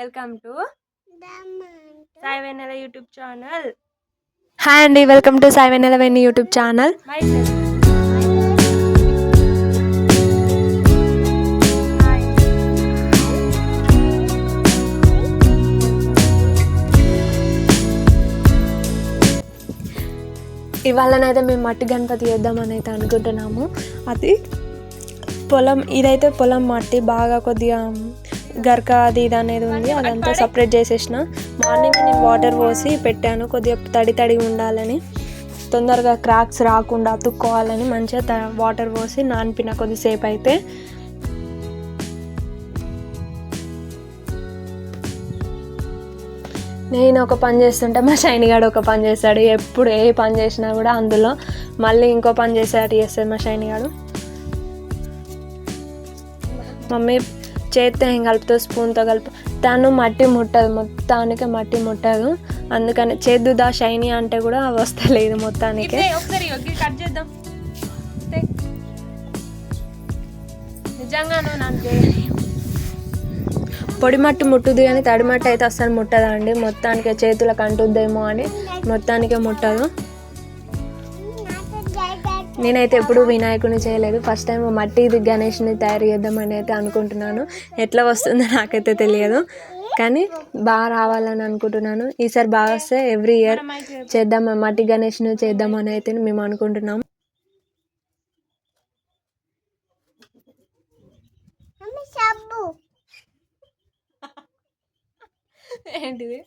Welcome to Sai Vennela YouTube channel. Hi అండి, welcome to Sai Vennela వెన్ని YouTube channel. ఇవాళనైతే మేము మట్టి గణపతి చేద్దామని అయితే అనుకుంటున్నాము. అది పొలం, ఇదైతే పొలం మట్టి బాగా కొద్దిగా గరక అది ఇది అనేది ఉంది, అదంతా సపరేట్ చేసేసిన. మార్నింగ్ నేను వాటర్ పోసి పెట్టాను, కొద్దిగా తడి తడిగా ఉండాలని, తొందరగా క్రాక్స్ రాకుండా అతుక్కోవాలని మంచిగా వాటర్ పోసి నానిపిన కొద్దిసేపు. అయితే నేను ఒక పని చేస్తుంటే మా షైనిగాడు ఒక పని చేస్తాడు. ఎప్పుడు ఏ పని చేసినా కూడా అందులో మళ్ళీ ఇంకో పని చేసేటట్టు చేస్తాడు మా షైనిగాడు. మమ్మీ చేత్తో ఏం కలుపుతో స్పూన్తో కలుపు, తను మట్టి ముట్టదు, మొత్తానికి మట్టి ముట్టదు. అందుకని చేద్దుదా షైనీ అంటే కూడా వస్తలేదు మొత్తానికి. నిజంగాను నాకు పొడి మట్టి ముట్టుద్ది కానీ తడి మట్టి అయితే అస్సలు ముట్టదండి. మొత్తానికి చేతులకు అంటుద్దేమో అని మొత్తానికే ముట్టదు. నేనైతే ఎప్పుడు వినాయకుడిని చేయలేదు, ఫస్ట్ టైం మట్టి గణేష్ని తయారు చేద్దామని అయితే అనుకుంటున్నాను. ఎట్లా వస్తుందో నాకైతే తెలియదు, కానీ బాగా రావాలని అనుకుంటున్నాను. ఈసారి బాగా వస్తే ఎవ్రీ ఇయర్ చేద్దాం, మట్టి గణేష్ని చేద్దామని అయితే మేము అనుకుంటున్నాము. ఏంటిది?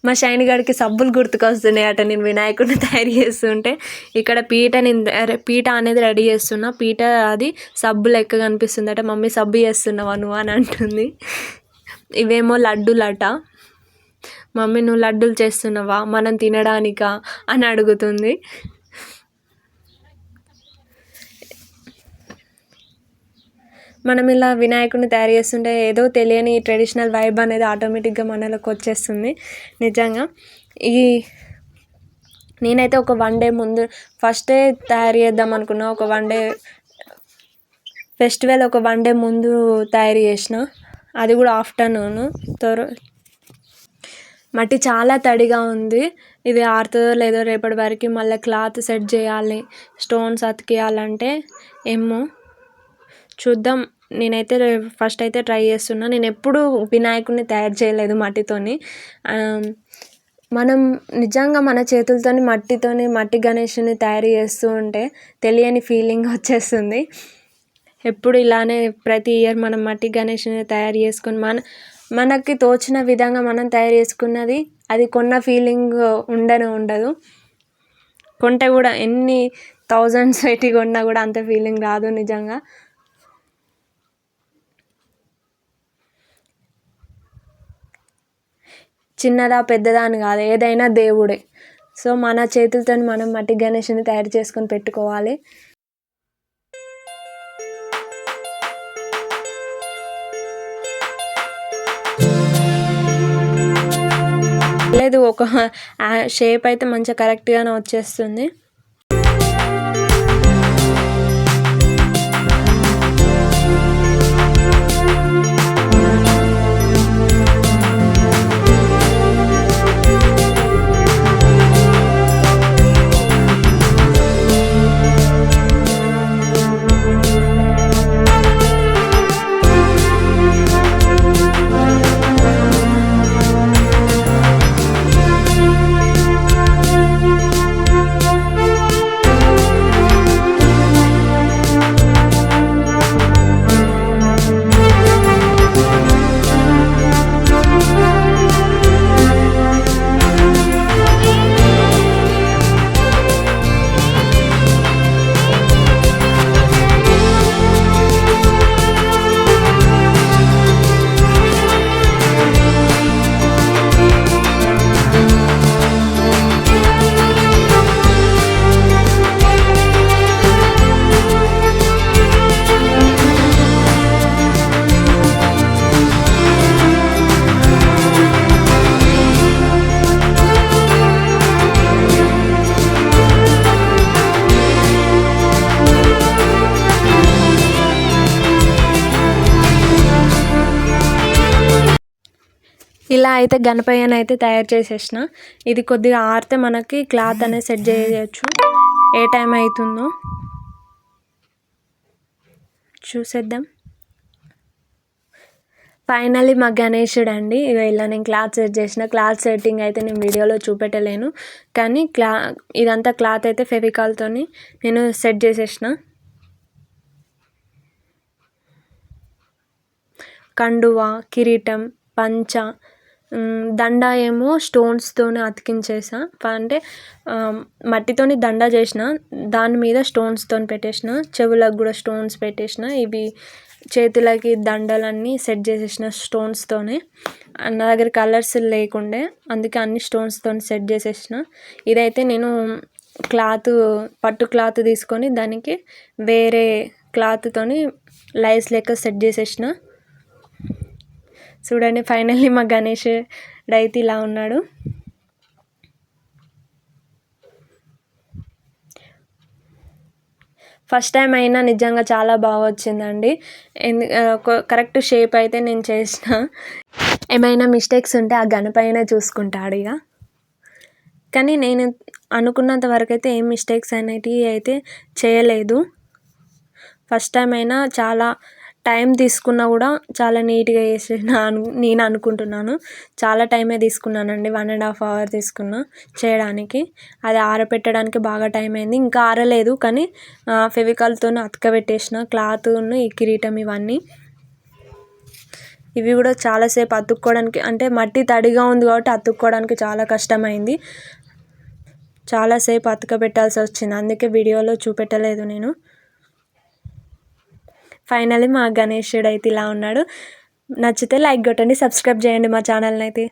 మా షైని గారికి సబ్బులు గుర్తుకొస్తున్నాయి అట. నేను వినాయకుడిని తయారు చేస్తుంటే ఇక్కడ పీట అనేది రెడీ చేస్తున్నా. పీట అది సబ్బు లెక్క కనిపిస్తుంది అట. మమ్మీ సబ్బు చేస్తున్నావా నువ్వు అని అంటుంది. ఇవేమో లడ్డూలట. మమ్మీ నువ్వు లడ్డూలు చేస్తున్నావా మనం తినడానికా అని అడుగుతుంది. మనం ఇలా వినాయకుడిని తయారు చేస్తుంటే ఏదో తెలియని ట్రెడిషనల్ వైబ్ అనేది ఆటోమేటిక్గా మనలోకి వచ్చేస్తుంది. నిజంగా నేనైతే ఒక 1 డే ముందు ఫస్టే తయారు చేద్దాం అనుకున్నా. ఒక 1 డే ఫెస్టివల్ ఒక 1 డే ముందు తయారు చేసిన, అది కూడా ఆఫ్టర్నూన్. మట్టి చాలా తడిగా ఉంది. ఇది ఆరుతుందో లేదో రేపటి వరకు. మళ్ళీ క్లాత్ సెట్ చేయాలి, స్టోన్స్ అతికేయాలంటే ఏమో చూద్దాం. నేనైతే ఫస్ట్ అయితే ట్రై చేస్తున్నా. నేను ఎప్పుడు వినాయకుడిని తయారు చేయలేదు మట్టితోని. మనం నిజంగా మన చేతులతోని మట్టి గణేషుని తయారు చేస్తూ ఉంటే తెలియని ఫీలింగ్ వచ్చేస్తుంది. ఎప్పుడు ఇలానే ప్రతి ఇయర్ మనం మట్టి గణేషుని తయారు చేసుకుని మనకి తోచిన విధంగా మనం తయారు చేసుకున్నది అది కొన్న ఫీలింగ్ ఉండదు. కొంటే కూడా ఎన్ని థౌజండ్స్ పెట్టి కొన్నా కూడా అంత ఫీలింగ్ రాదు నిజంగా. చిన్నదా పెద్దదా అని కాదు, ఏదైనా దేవుడే. సో మన చేతులతో మనం మట్టి గణేషుని తయారు చేసుకొని పెట్టుకోవాలి. లేదు, ఒక షేప్ అయితే మంచిగా కరెక్ట్గానే వచ్చేస్తుంది. ఇలా అయితే గణపయ్యని అయితే తయారు చేసేసిన. ఇది కొద్దిగా ఆరితే మనకి క్లాత్ అనేది సెట్ చేయొచ్చు. ఏ టైం అవుతుందో చూసేద్దాం. ఫైనల్లీ మా గణేశుడు అండి. ఇలా నేను క్లాత్ సెట్ చేసిన. క్లాత్ సెట్టింగ్ అయితే నేను వీడియోలో చూపెట్టలేను, కానీ ఇదంతా క్లాత్ అయితే ఫెవికాల్తోని నేను సెట్ చేసేసిన. కండువా, కిరీటం, పంచ, దండ ఏమో స్టోన్స్తోనే అతికించేసా. అంటే మట్టితోని దండ చేసిన, దాని మీద స్టోన్స్తోని పెట్టేసిన. చెవులకు కూడా స్టోన్స్ పెట్టేసిన. ఇవి చేతులకి దండలన్నీ సెట్ చేసేసిన స్టోన్స్తోనే. నా దగ్గర కలర్స్ లేకుండే, అందుకే అన్ని స్టోన్స్తోని సెట్ చేసేసిన. ఇదైతే నేను పట్టు క్లాత్ తీసుకొని దానికి వేరే క్లాత్తోని లైస్ లెక్క సెట్ చేసేసిన. చూడండి, ఫైనల్లీ మా గణేశుడు అయితే ఇలా ఉన్నాడు. ఫస్ట్ టైం అయినా నిజంగా చాలా బాగా వచ్చిందండి. కరెక్ట్ షేప్ అయితే నేను చేసిన. ఏమైనా మిస్టేక్స్ ఉంటే ఆ గణపయ్యనే చూసుకుంటాడు ఇక. కానీ నేను అనుకున్నంత వరకు అయితే ఏం మిస్టేక్స్ అనేటివి అయితే చేయలేదు. ఫస్ట్ టైం అయినా చాలా టైం తీసుకున్నా కూడా చాలా నీట్గా చేసిన నేను అనుకుంటున్నాను. చాలా టైమే తీసుకున్నానండి, 1.5 hour తీసుకున్నా చేయడానికి. అది ఆరబెట్టడానికి బాగా టైం అయింది. ఇంకా ఆరలేదు, కానీ ఫెవికాల్తో అతకబెట్టేసిన క్లాత్ను, ఈ కిరీటం ఇవన్నీ. ఇవి కూడా చాలాసేపు అతుక్కోవడానికి, అంటే మట్టి తడిగా ఉంది కాబట్టి అతుక్కోవడానికి చాలా కష్టమైంది. చాలాసేపు అతకబెట్టాల్సి వచ్చింది, అందుకే వీడియోలో చూపెట్టలేదు నేను. ఫైనల్లీ మా గణేశుడు అయితే ఇలా ఉన్నాడు. నచ్చితే లైక్ కొట్టండి, సబ్స్క్రైబ్ చేయండి మా ఛానల్ని అయితే.